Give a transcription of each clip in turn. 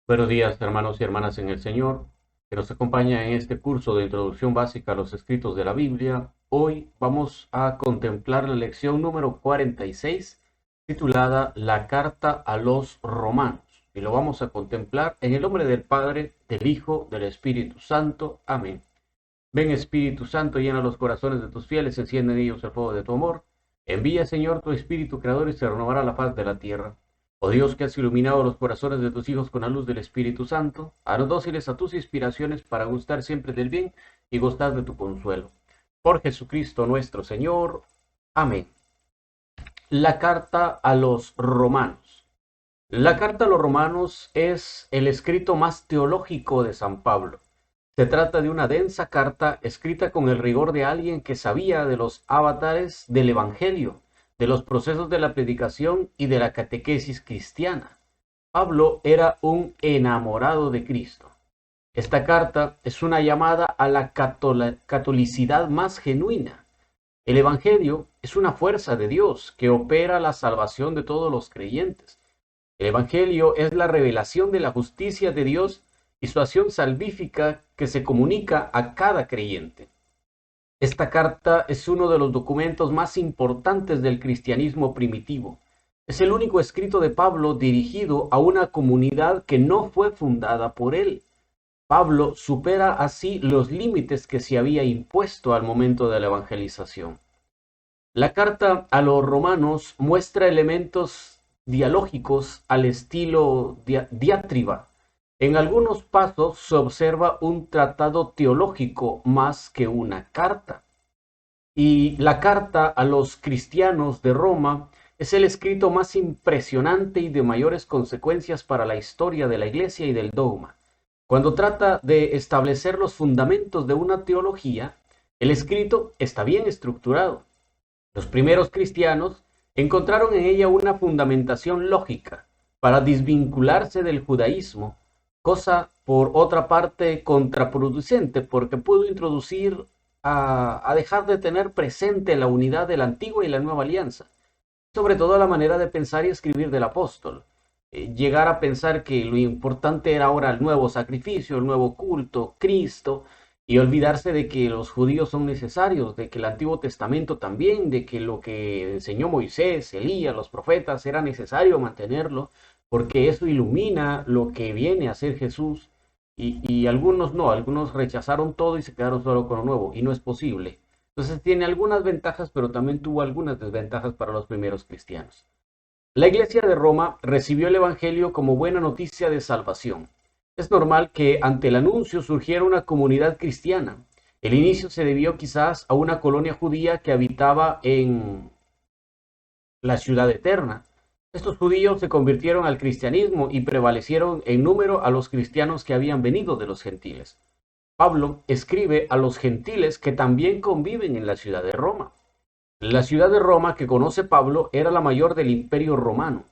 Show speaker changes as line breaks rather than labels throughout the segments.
Buenos días, hermanos y hermanas en el Señor, que nos acompaña en este curso de introducción básica a los escritos de la Biblia. Hoy vamos a contemplar la lección número 46, titulada La Carta a los Romanos. Y lo vamos a contemplar en el nombre del Padre, del Hijo, del Espíritu Santo. Amén. Ven, Espíritu Santo, llena los corazones de tus fieles, enciende en ellos el fuego de tu amor. Envía, Señor, tu Espíritu Creador y se renovará la paz de la tierra. Oh Dios, que has iluminado los corazones de tus hijos con la luz del Espíritu Santo, haznos dóciles a tus inspiraciones para gustar siempre del bien y gozar de tu consuelo. Por Jesucristo nuestro Señor. Amén. La carta a los romanos. La carta a los romanos es el escrito más teológico de San Pablo. Se trata de una densa carta escrita con el rigor de alguien que sabía de los avatares del Evangelio, de los procesos de la predicación y de la catequesis cristiana. Pablo era un enamorado de Cristo. Esta carta es una llamada a la catolicidad más genuina. El Evangelio es una fuerza de Dios que opera la salvación de todos los creyentes. El Evangelio es la revelación de la justicia de Dios y su acción salvífica que se comunica a cada creyente. Esta carta es uno de los documentos más importantes del cristianismo primitivo. Es el único escrito de Pablo dirigido a una comunidad que no fue fundada por él. Pablo supera así los límites que se había impuesto al momento de la evangelización. La carta a los romanos muestra elementos dialógicos al estilo diatriba. En algunos pasos se observa un tratado teológico más que una carta. Y la carta a los cristianos de Roma es el escrito más impresionante y de mayores consecuencias para la historia de la Iglesia y del dogma. Cuando trata de establecer los fundamentos de una teología, el escrito está bien estructurado. Los primeros cristianos encontraron en ella una fundamentación lógica para desvincularse del judaísmo, cosa por otra parte contraproducente porque pudo introducir a dejar de tener presente la unidad de la antigua y la nueva alianza, sobre todo la manera de pensar y escribir del apóstol. Llegar a pensar que lo importante era ahora el nuevo sacrificio, el nuevo culto, Cristo, y olvidarse de que los judíos son necesarios, de que el Antiguo Testamento también, de que lo que enseñó Moisés, Elías, los profetas, era necesario mantenerlo, porque eso ilumina lo que viene a ser Jesús. Y algunos no, algunos rechazaron todo y se quedaron solo con lo nuevo, y no es posible. Entonces tiene algunas ventajas, pero también tuvo algunas desventajas para los primeros cristianos. La Iglesia de Roma recibió el Evangelio como buena noticia de salvación. Es normal que ante el anuncio surgiera una comunidad cristiana. El inicio se debió quizás a una colonia judía que habitaba en la ciudad eterna. Estos judíos se convirtieron al cristianismo y prevalecieron en número a los cristianos que habían venido de los gentiles. Pablo escribe a los gentiles que también conviven en la ciudad de Roma. La ciudad de Roma que conoce Pablo era la mayor del imperio romano,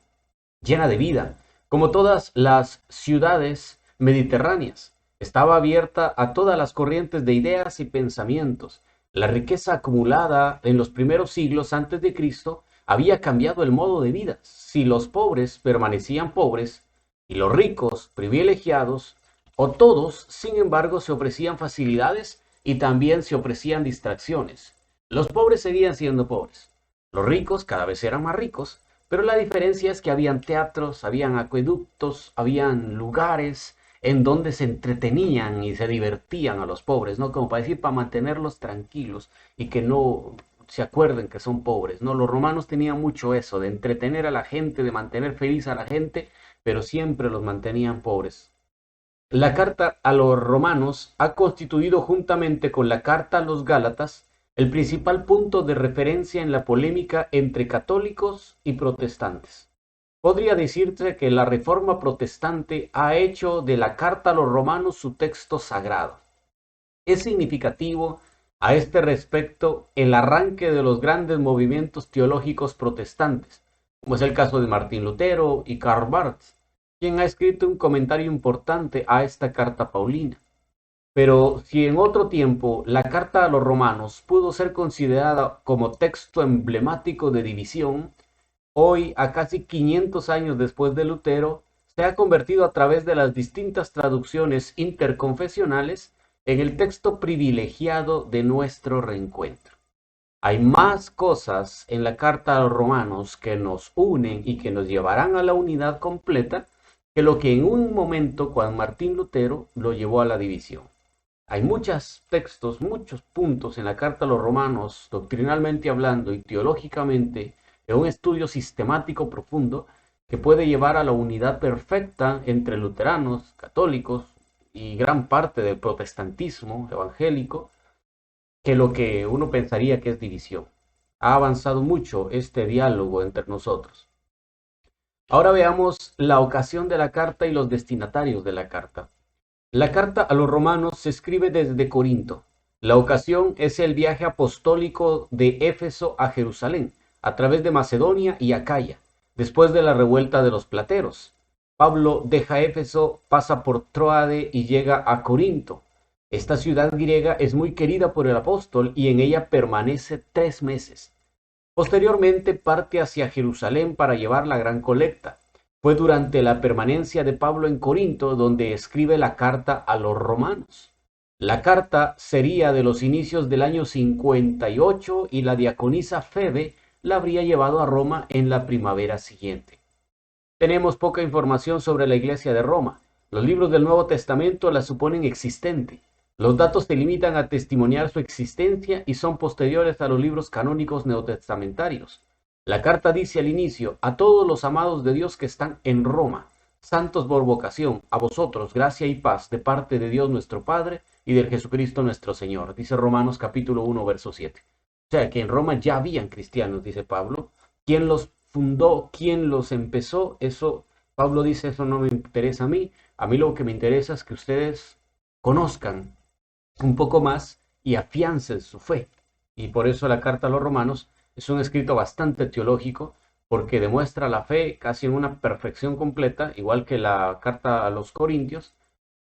llena de vida, como todas las ciudades mediterráneas. Estaba abierta a todas las corrientes de ideas y pensamientos. La riqueza acumulada en los primeros siglos antes de Cristo había cambiado el modo de vida. Si los pobres permanecían pobres y los ricos privilegiados, o todos, sin embargo, se ofrecían facilidades y también se ofrecían distracciones. Los pobres seguían siendo pobres. Los ricos cada vez eran más ricos, pero la diferencia es que habían teatros, habían acueductos, habían lugares en donde se entretenían y se divertían a los pobres, ¿no? Como para decir, para mantenerlos tranquilos y que no se acuerden que son pobres, ¿no? Los romanos tenían mucho eso, de entretener a la gente, de mantener feliz a la gente, pero siempre los mantenían pobres. La carta a los romanos ha constituido juntamente con la carta a los gálatas el principal punto de referencia en la polémica entre católicos y protestantes. Podría decirse que la reforma protestante ha hecho de la carta a los romanos su texto sagrado. Es significativo a este respecto el arranque de los grandes movimientos teológicos protestantes, como es el caso de Martín Lutero y Karl Barth, quien ha escrito un comentario importante a esta carta paulina. Pero si en otro tiempo la carta a los romanos pudo ser considerada como texto emblemático de división, hoy, a casi 500 años después de Lutero, se ha convertido a través de las distintas traducciones interconfesionales en el texto privilegiado de nuestro reencuentro. Hay más cosas en la carta a los romanos que nos unen y que nos llevarán a la unidad completa que lo que en un momento Juan Martín Lutero lo llevó a la división. Hay muchos textos, muchos puntos en la carta a los romanos, doctrinalmente hablando y teológicamente, en un estudio sistemático profundo que puede llevar a la unidad perfecta entre luteranos, católicos y gran parte del protestantismo evangélico, que lo que uno pensaría que es división. Ha avanzado mucho este diálogo entre nosotros. Ahora veamos la ocasión de la carta y los destinatarios de la carta. La carta a los romanos se escribe desde Corinto. La ocasión es el viaje apostólico de Éfeso a Jerusalén, a través de Macedonia y Acaya, después de la revuelta de los plateros. Pablo deja Éfeso, pasa por Tróade y llega a Corinto. Esta ciudad griega es muy querida por el apóstol y en ella permanece 3 meses. Posteriormente parte hacia Jerusalén para llevar la gran colecta. Fue durante la permanencia de Pablo en Corinto donde escribe la carta a los romanos. La carta sería de los inicios del año 58 y la diaconisa Febe la habría llevado a Roma en la primavera siguiente. Tenemos poca información sobre la iglesia de Roma. Los libros del Nuevo Testamento la suponen existente. Los datos se limitan a testimoniar su existencia y son posteriores a los libros canónicos neotestamentarios. La carta dice al inicio: a todos los amados de Dios que están en Roma, santos por vocación, a vosotros gracia y paz de parte de Dios nuestro Padre y del Jesucristo nuestro Señor. Dice Romanos capítulo 1, verso 7. O sea que en Roma ya habían cristianos, dice Pablo. ¿Quién los fundó? ¿Quién los empezó? Eso, Pablo dice, eso no me interesa a mí. A mí lo que me interesa es que ustedes conozcan un poco más y afiancen su fe. Y por eso la carta a los romanos es un escrito bastante teológico, porque demuestra la fe casi en una perfección completa, igual que la carta a los corintios,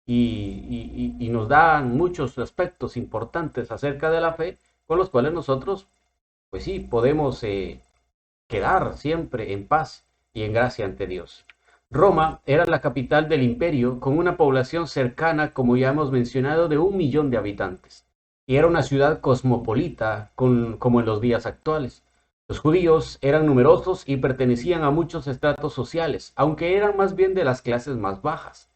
y nos da muchos aspectos importantes acerca de la fe, con los cuales nosotros, pues sí, podemos quedar siempre en paz y en gracia ante Dios. Roma era la capital del imperio, con una población cercana, como ya hemos mencionado, de 1 millón de habitantes. Y era una ciudad cosmopolita, como en los días actuales. Los judíos eran numerosos y pertenecían a muchos estratos sociales, aunque eran más bien de las clases más bajas.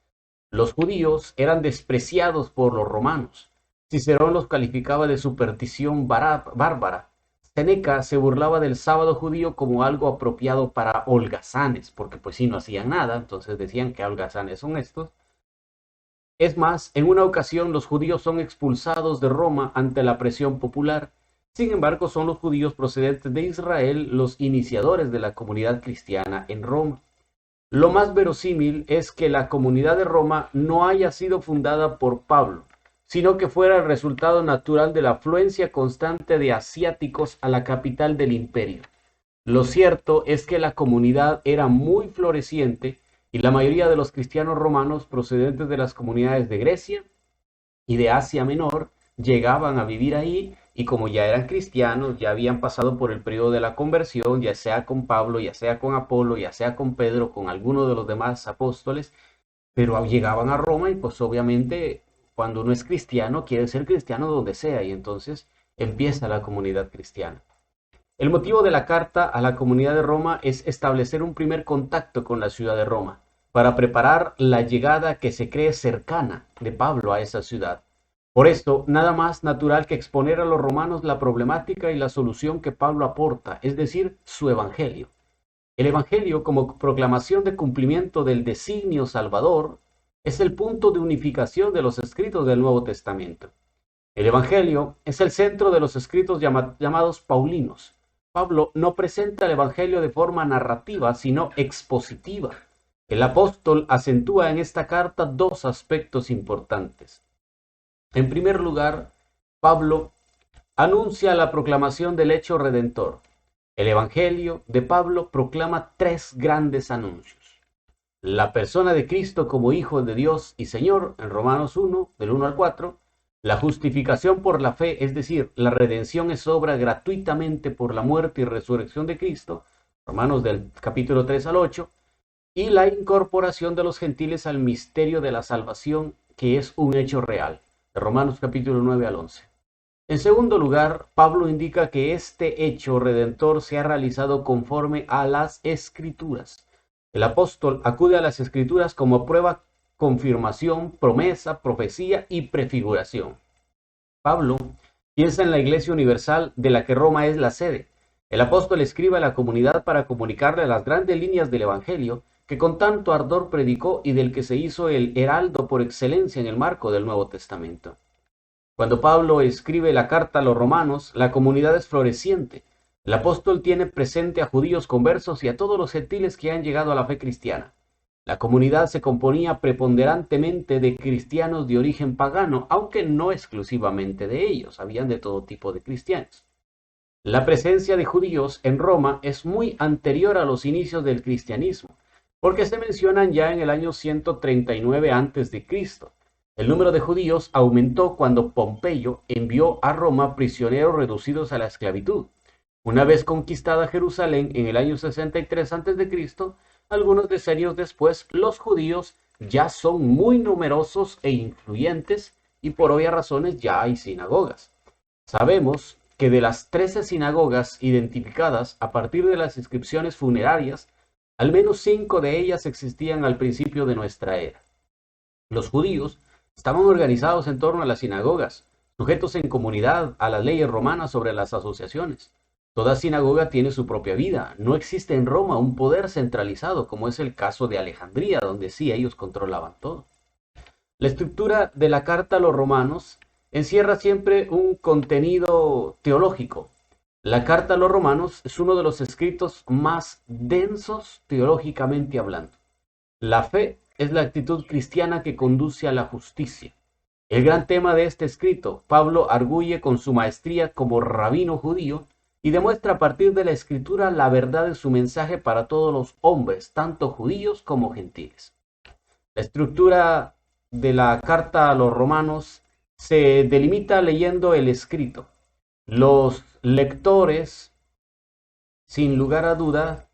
Los judíos eran despreciados por los romanos. Cicerón los calificaba de superstición bárbara. Séneca se burlaba del sábado judío como algo apropiado para holgazanes, porque pues sí no hacían nada, entonces decían que holgazanes son estos. Es más, en una ocasión los judíos son expulsados de Roma ante la presión popular. Sin embargo, son los judíos procedentes de Israel los iniciadores de la comunidad cristiana en Roma. Lo más verosímil es que la comunidad de Roma no haya sido fundada por Pablo, sino que fuera el resultado natural de la afluencia constante de asiáticos a la capital del imperio. Lo cierto es que la comunidad era muy floreciente y la mayoría de los cristianos romanos procedentes de las comunidades de Grecia y de Asia Menor llegaban a vivir ahí, y como ya eran cristianos, ya habían pasado por el periodo de la conversión, ya sea con Pablo, ya sea con Apolo, ya sea con Pedro, con alguno de los demás apóstoles, pero llegaban a Roma y pues obviamente cuando uno es cristiano quiere ser cristiano donde sea, y entonces empieza la comunidad cristiana. El motivo de la carta a la comunidad de Roma es establecer un primer contacto con la ciudad de Roma, para preparar la llegada que se cree cercana de Pablo a esa ciudad. Por esto, nada más natural que exponer a los romanos la problemática y la solución que Pablo aporta, es decir, su evangelio. El evangelio, como proclamación de cumplimiento del designio salvador, es el punto de unificación de los escritos del Nuevo Testamento. El evangelio es el centro de los escritos llamados paulinos. Pablo no presenta el evangelio de forma narrativa, sino expositiva. El apóstol acentúa en esta carta 2 aspectos importantes. En primer lugar, Pablo anuncia la proclamación del hecho redentor. El evangelio de Pablo proclama 3 grandes anuncios. La persona de Cristo como Hijo de Dios y Señor, en Romanos 1, del 1 al 4. La justificación por la fe, es decir, la redención es obra gratuitamente por la muerte y resurrección de Cristo, Romanos del capítulo 3 al 8. y la incorporación de los gentiles al misterio de la salvación, que es un hecho real. De Romanos capítulo 9 al 11. En segundo lugar, Pablo indica que este hecho redentor se ha realizado conforme a las Escrituras. El apóstol acude a las Escrituras como prueba, confirmación, promesa, profecía y prefiguración. Pablo piensa en la Iglesia Universal de la que Roma es la sede. El apóstol escribe a la comunidad para comunicarle las grandes líneas del Evangelio que con tanto ardor predicó y del que se hizo el heraldo por excelencia en el marco del Nuevo Testamento. Cuando Pablo escribe la carta a los romanos, la comunidad es floreciente. El apóstol tiene presente a judíos conversos y a todos los gentiles que han llegado a la fe cristiana. La comunidad se componía preponderantemente de cristianos de origen pagano, aunque no exclusivamente de ellos, habían de todo tipo de cristianos. La presencia de judíos en Roma es muy anterior a los inicios del cristianismo, porque se mencionan ya en el año 139 a.C. El número de judíos aumentó cuando Pompeyo envió a Roma prisioneros reducidos a la esclavitud. Una vez conquistada Jerusalén en el año 63 a.C., algunos decenios después, los judíos ya son muy numerosos e influyentes y por obvias razones ya hay sinagogas. Sabemos que de las 13 sinagogas identificadas a partir de las inscripciones funerarias, al menos 5 de ellas existían al principio de nuestra era. Los judíos estaban organizados en torno a las sinagogas, sujetos en comunidad a las leyes romanas sobre las asociaciones. Toda sinagoga tiene su propia vida. No existe en Roma un poder centralizado, como es el caso de Alejandría, donde sí ellos controlaban todo. La estructura de la carta a los romanos encierra siempre un contenido teológico. La carta a los romanos es uno de los escritos más densos teológicamente hablando. La fe es la actitud cristiana que conduce a la justicia. El gran tema de este escrito, Pablo arguye con su maestría como rabino judío y demuestra a partir de la escritura la verdad de su mensaje para todos los hombres, tanto judíos como gentiles. La estructura de la carta a los romanos se delimita leyendo el escrito. Los lectores, sin lugar a duda,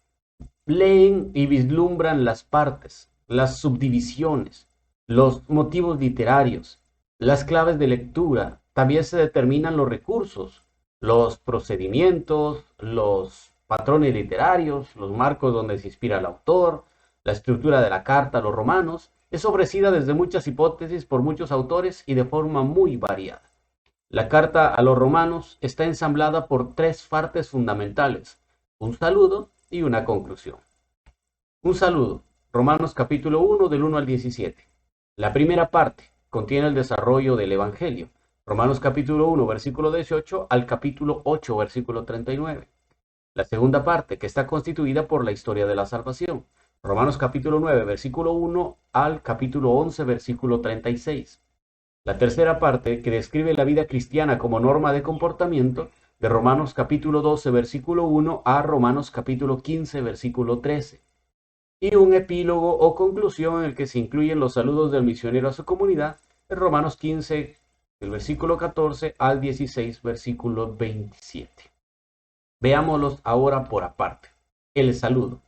leen y vislumbran las partes, las subdivisiones, los motivos literarios, las claves de lectura. También se determinan los recursos, los procedimientos, los patrones literarios, los marcos donde se inspira el autor, la estructura de la carta a los romanos. Es ofrecida desde muchas hipótesis por muchos autores y de forma muy variada. La carta a los romanos está ensamblada por 3 partes fundamentales: un saludo y una conclusión. Un saludo. Romanos capítulo 1 del 1 al 17. La primera parte contiene el desarrollo del Evangelio. Romanos capítulo 1 versículo 18 al capítulo 8 versículo 39. La segunda parte, que está constituida por la historia de la salvación. Romanos capítulo 9 versículo 1 al capítulo 11 versículo 36. La tercera parte, que describe la vida cristiana como norma de comportamiento, de Romanos capítulo 12 versículo 1 a Romanos capítulo 15 versículo 13. Y un epílogo o conclusión en el que se incluyen los saludos del misionero a su comunidad, en Romanos 15, del versículo 14 al 16, versículo 27. Veámoslos ahora por aparte. El saludo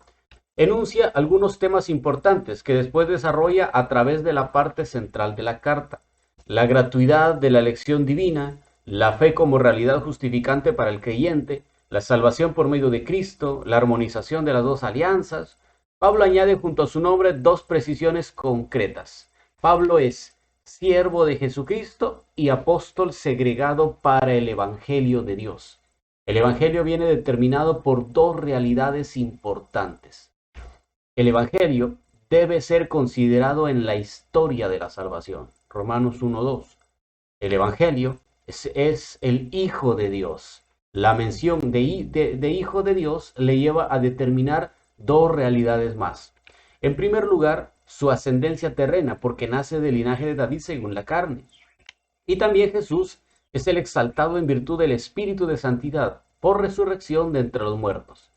enuncia algunos temas importantes que después desarrolla a través de la parte central de la carta: la gratuidad de la elección divina, la fe como realidad justificante para el creyente, la salvación por medio de Cristo, la armonización de las dos alianzas. Pablo añade junto a su nombre 2 precisiones concretas. Pablo es siervo de Jesucristo y apóstol segregado para el Evangelio de Dios. El Evangelio viene determinado por 2 realidades importantes. El Evangelio debe ser considerado en la historia de la salvación. Romanos 1:2. El Evangelio es el Hijo de Dios. La mención de Hijo de Dios le lleva a determinar 2 realidades más. En primer lugar, su ascendencia terrena, porque nace del linaje de David según la carne. Y también Jesús es el exaltado en virtud del Espíritu de Santidad, por resurrección de entre los muertos.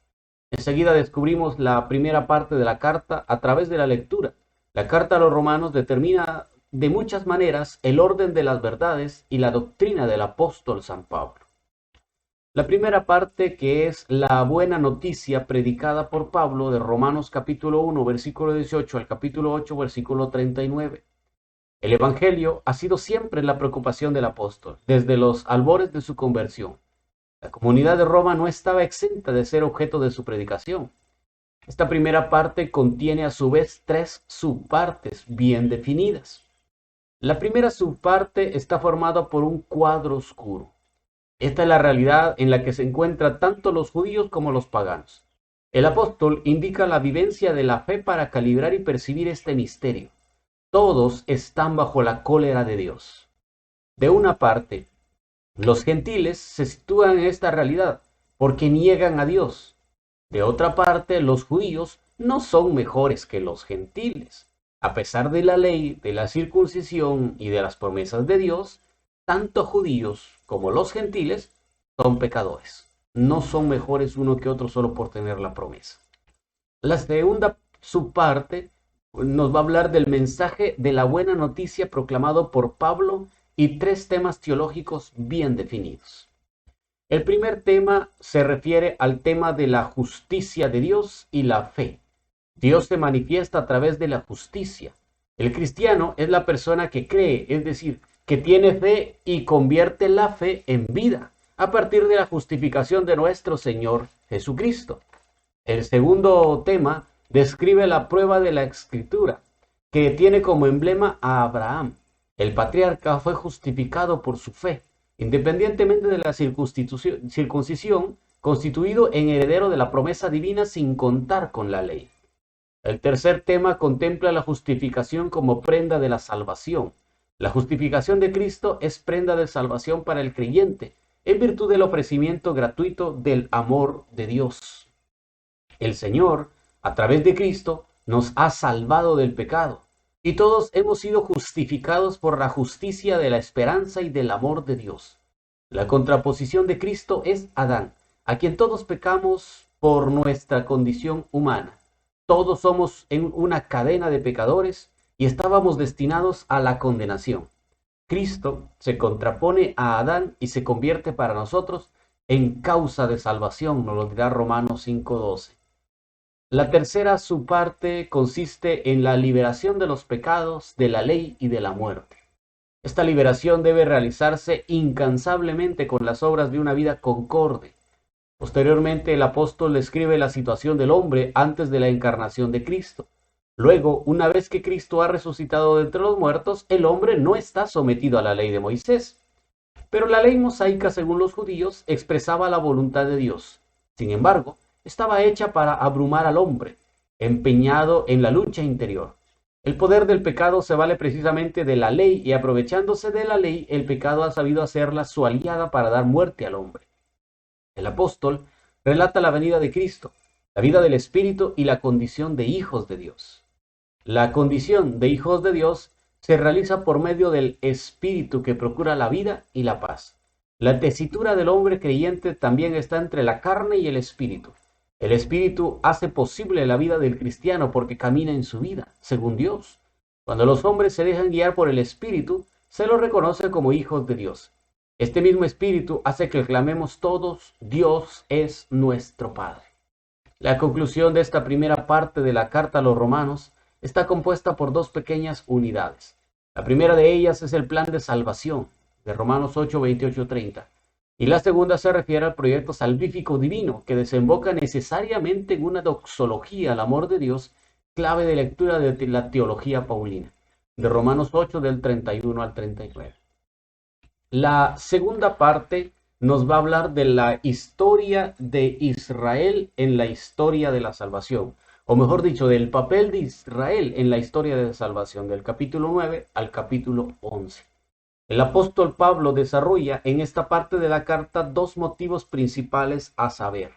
Enseguida descubrimos la primera parte de la carta a través de la lectura. La carta a los romanos determina de muchas maneras el orden de las verdades y la doctrina del apóstol San Pablo. La primera parte, que es la buena noticia predicada por Pablo de Romanos capítulo 1, versículo 18 al capítulo 8, versículo 39. El Evangelio ha sido siempre la preocupación del apóstol, desde los albores de su conversión. La comunidad de Roma no estaba exenta de ser objeto de su predicación. Esta primera parte contiene a su vez tres subpartes bien definidas. La primera subparte está formada por un cuadro oscuro. Esta es la realidad en la que se encuentran tanto los judíos como los paganos. El apóstol indica la vivencia de la fe para calibrar y percibir este misterio. Todos están bajo la cólera de Dios. De una parte, los gentiles se sitúan en esta realidad porque niegan a Dios. De otra parte, los judíos no son mejores que los gentiles. A pesar de la ley, de la circuncisión y de las promesas de Dios, tanto judíos como los gentiles son pecadores. No son mejores uno que otro solo por tener la promesa. La segunda subparte nos va a hablar del mensaje de la buena noticia proclamado por Pablo y tres temas teológicos bien definidos. El primer tema se refiere al tema de la justicia de Dios y la fe. Dios se manifiesta a través de la justicia. El cristiano es la persona que cree, es decir, que tiene fe y convierte la fe en vida a partir de la justificación de nuestro Señor Jesucristo. El segundo tema describe la prueba de la Escritura, que tiene como emblema a Abraham. El patriarca fue justificado por su fe, independientemente de la circuncisión, constituido en heredero de la promesa divina sin contar con la ley. El tercer tema contempla la justificación como prenda de la salvación. La justificación de Cristo es prenda de salvación para el creyente, en virtud del ofrecimiento gratuito del amor de Dios. El Señor, a través de Cristo, nos ha salvado del pecado, y todos hemos sido justificados por la justicia de la esperanza y del amor de Dios. La contraposición de Cristo es Adán, a quien todos pecamos por nuestra condición humana. Todos somos en una cadena de pecadores y estábamos destinados a la condenación. Cristo se contrapone a Adán y se convierte para nosotros en causa de salvación, nos lo dirá Romanos 5:12. La tercera subparte consiste en la liberación de los pecados, de la ley y de la muerte. Esta liberación debe realizarse incansablemente con las obras de una vida concorde. Posteriormente, el apóstol describe la situación del hombre antes de la encarnación de Cristo. Luego, una vez que Cristo ha resucitado de entre los muertos, el hombre no está sometido a la ley de Moisés. Pero la ley mosaica, según los judíos, expresaba la voluntad de Dios. Sin embargo, estaba hecha para abrumar al hombre, empeñado en la lucha interior. El poder del pecado se vale precisamente de la ley y aprovechándose de la ley, el pecado ha sabido hacerla su aliada para dar muerte al hombre. El apóstol relata la venida de Cristo, la vida del Espíritu y la condición de hijos de Dios. La condición de hijos de Dios se realiza por medio del Espíritu que procura la vida y la paz. La tesitura del hombre creyente también está entre la carne y el Espíritu. El Espíritu hace posible la vida del cristiano porque camina en su vida, según Dios. Cuando los hombres se dejan guiar por el Espíritu, se los reconoce como hijos de Dios. Este mismo Espíritu hace que clamemos todos: Dios es nuestro Padre. La conclusión de esta primera parte de la carta a los romanos está compuesta por dos pequeñas unidades. La primera de ellas es el plan de salvación, de Romanos 8, 28, 30. Y la segunda se refiere al proyecto salvífico divino, que desemboca necesariamente en una doxología al amor de Dios, clave de lectura de la teología paulina, de Romanos 8, del 31 al 39. La segunda parte nos va a hablar de la historia de Israel en la historia de la salvación, o mejor dicho, del papel de Israel en la historia de la salvación, del capítulo 9 al capítulo 11. El apóstol Pablo desarrolla en esta parte de la carta dos motivos principales, a saber,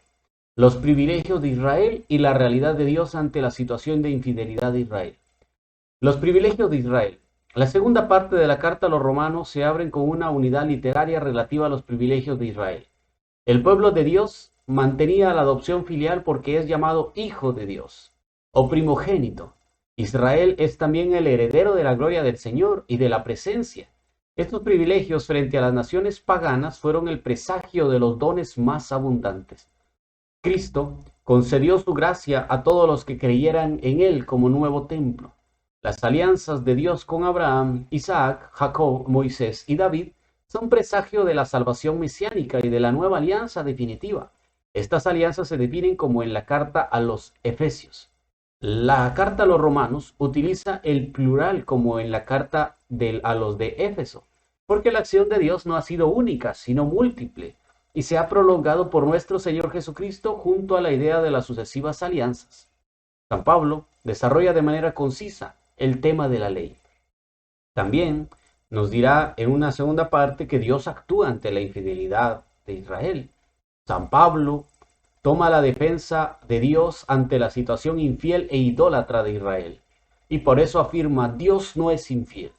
los privilegios de Israel y la realidad de Dios ante la situación de infidelidad de Israel. Los privilegios de Israel. La segunda parte de la carta a los romanos se abren con una unidad literaria relativa a los privilegios de Israel. El pueblo de Dios mantenía la adopción filial porque es llamado hijo de Dios o primogénito. Israel es también el heredero de la gloria del Señor y de la presencia. Estos privilegios frente a las naciones paganas fueron el presagio de los dones más abundantes. Cristo concedió su gracia a todos los que creyeran en él como nuevo templo. Las alianzas de Dios con Abraham, Isaac, Jacob, Moisés y David son presagio de la salvación mesiánica y de la nueva alianza definitiva. Estas alianzas se definen como en la carta a los Efesios. La carta a los Romanos utiliza el plural como en la carta a los de Éfeso, porque la acción de Dios no ha sido única, sino múltiple, y se ha prolongado por nuestro Señor Jesucristo junto a la idea de las sucesivas alianzas. San Pablo desarrolla de manera concisa el tema de la ley. También nos dirá en una segunda parte que Dios actúa ante la infidelidad de Israel. San Pablo toma la defensa de Dios ante la situación infiel e idólatra de Israel. Y por eso afirma, Dios no es infiel.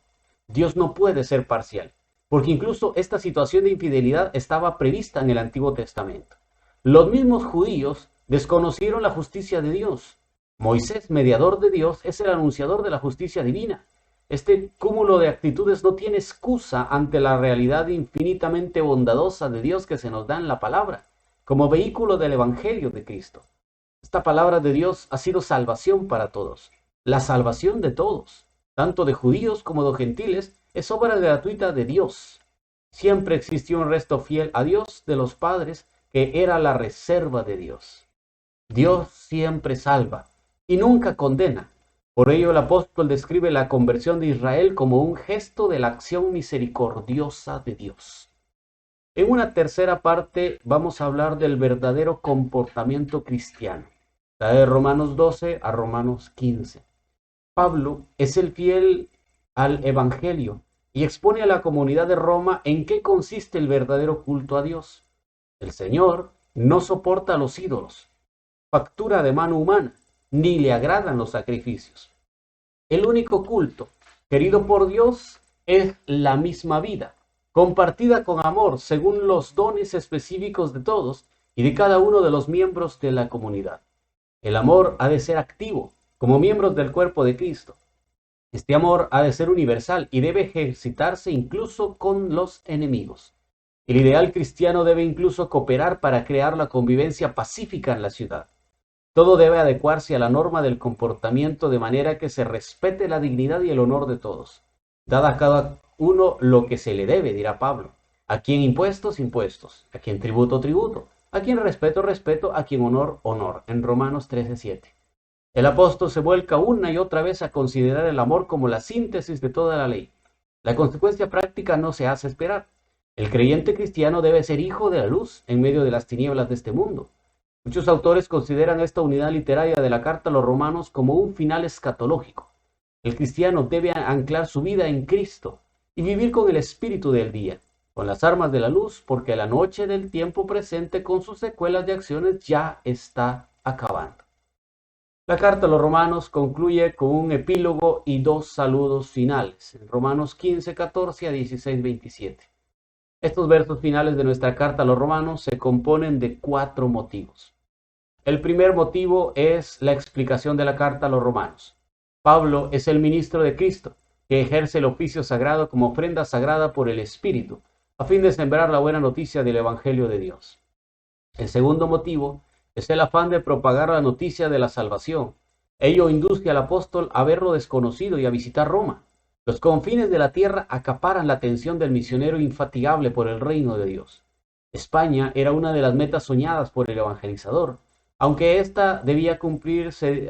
Dios no puede ser parcial, porque incluso esta situación de infidelidad estaba prevista en el Antiguo Testamento. Los mismos judíos desconocieron la justicia de Dios. Moisés, mediador de Dios, es el anunciador de la justicia divina. Este cúmulo de actitudes no tiene excusa ante la realidad infinitamente bondadosa de Dios que se nos da en la palabra, como vehículo del Evangelio de Cristo. Esta palabra de Dios ha sido salvación para todos. La salvación de todos, tanto de judíos como de gentiles, es obra gratuita de Dios. Siempre existió un resto fiel a Dios de los padres, que era la reserva de Dios. Dios siempre salva y nunca condena. Por ello el apóstol describe la conversión de Israel como un gesto de la acción misericordiosa de Dios. En una tercera parte vamos a hablar del verdadero comportamiento cristiano, de Romanos 12 a Romanos 15. Pablo es el fiel al Evangelio y expone a la comunidad de Roma en qué consiste el verdadero culto a Dios. El Señor no soporta los ídolos, factura de mano humana, ni le agradan los sacrificios. El único culto querido por Dios es la misma vida, compartida con amor según los dones específicos de todos y de cada uno de los miembros de la comunidad. El amor ha de ser activo, como miembros del cuerpo de Cristo. Este amor ha de ser universal y debe ejercitarse incluso con los enemigos. El ideal cristiano debe incluso cooperar para crear la convivencia pacífica en la ciudad. Todo debe adecuarse a la norma del comportamiento de manera que se respete la dignidad y el honor de todos. Dada a cada uno lo que se le debe, dirá Pablo. A quien impuestos, impuestos. A quien tributo, tributo. A quien respeto, respeto. A quien honor, honor. En Romanos 13:7. El apóstol se vuelca una y otra vez a considerar el amor como la síntesis de toda la ley. La consecuencia práctica no se hace esperar. El creyente cristiano debe ser hijo de la luz en medio de las tinieblas de este mundo. Muchos autores consideran esta unidad literaria de la carta a los romanos como un final escatológico. El cristiano debe anclar su vida en Cristo y vivir con el espíritu del día, con las armas de la luz, porque la noche del tiempo presente con sus secuelas de acciones ya está acabando. La carta a los romanos concluye con un epílogo y dos saludos finales, en Romanos 15:14 a 16:27. Estos versos finales de nuestra carta a los romanos se componen de 4 motivos. El primer motivo es la explicación de la carta a los romanos. Pablo es el ministro de Cristo, que ejerce el oficio sagrado como ofrenda sagrada por el Espíritu, a fin de sembrar la buena noticia del Evangelio de Dios. El segundo motivo es el afán de propagar la noticia de la salvación. Ello induce al apóstol a verlo desconocido y a visitar Roma. Los confines de la tierra acaparan la atención del misionero infatigable por el reino de Dios. España era una de las metas soñadas por el evangelizador, aunque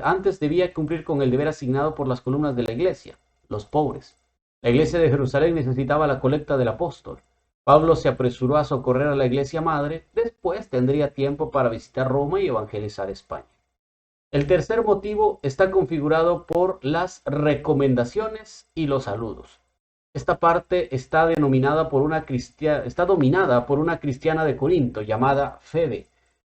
antes debía cumplir con el deber asignado por las columnas de la iglesia, los pobres. La iglesia de Jerusalén necesitaba la colecta del apóstol. Pablo se apresuró a socorrer a la iglesia madre, después tendría tiempo para visitar Roma y evangelizar España. El tercer motivo está configurado por las recomendaciones y los saludos. Esta parte está dominada por una cristiana de Corinto llamada Febe,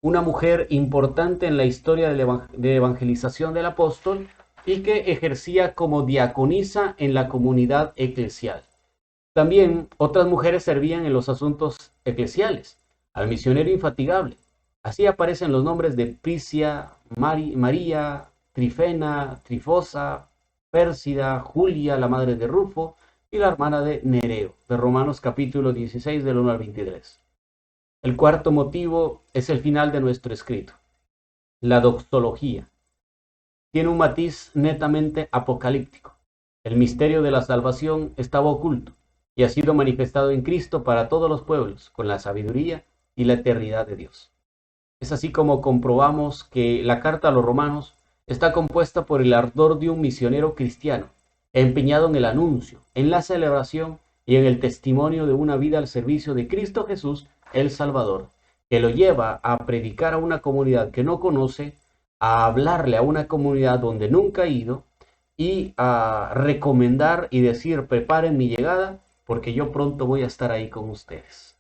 una mujer importante en la historia de evangelización del apóstol y que ejercía como diaconisa en la comunidad eclesial. También otras mujeres servían en los asuntos eclesiales, al misionero infatigable. Así aparecen los nombres de Prisia, María, Trifena, Trifosa, Pérsida, Julia, la madre de Rufo, y la hermana de Nereo, de Romanos capítulo 16 del 1 al 23. El cuarto motivo es el final de nuestro escrito, la doxología. Tiene un matiz netamente apocalíptico. El misterio de la salvación estaba oculto y ha sido manifestado en Cristo para todos los pueblos, con la sabiduría y la eternidad de Dios. Es así como comprobamos que la carta a los romanos está compuesta por el ardor de un misionero cristiano, empeñado en el anuncio, en la celebración y en el testimonio de una vida al servicio de Cristo Jesús, el Salvador, que lo lleva a predicar a una comunidad que no conoce, a hablarle a una comunidad donde nunca ha ido y a recomendar y decir: preparen mi llegada porque yo pronto voy a estar ahí con ustedes.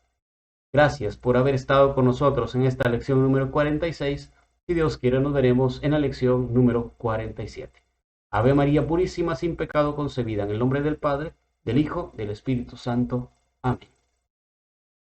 Gracias por haber estado con nosotros en esta lección número 46. Si Dios quiere, nos veremos en la lección número 47. Ave María Purísima, sin pecado concebida, en el nombre del Padre, del Hijo, del Espíritu Santo. Amén.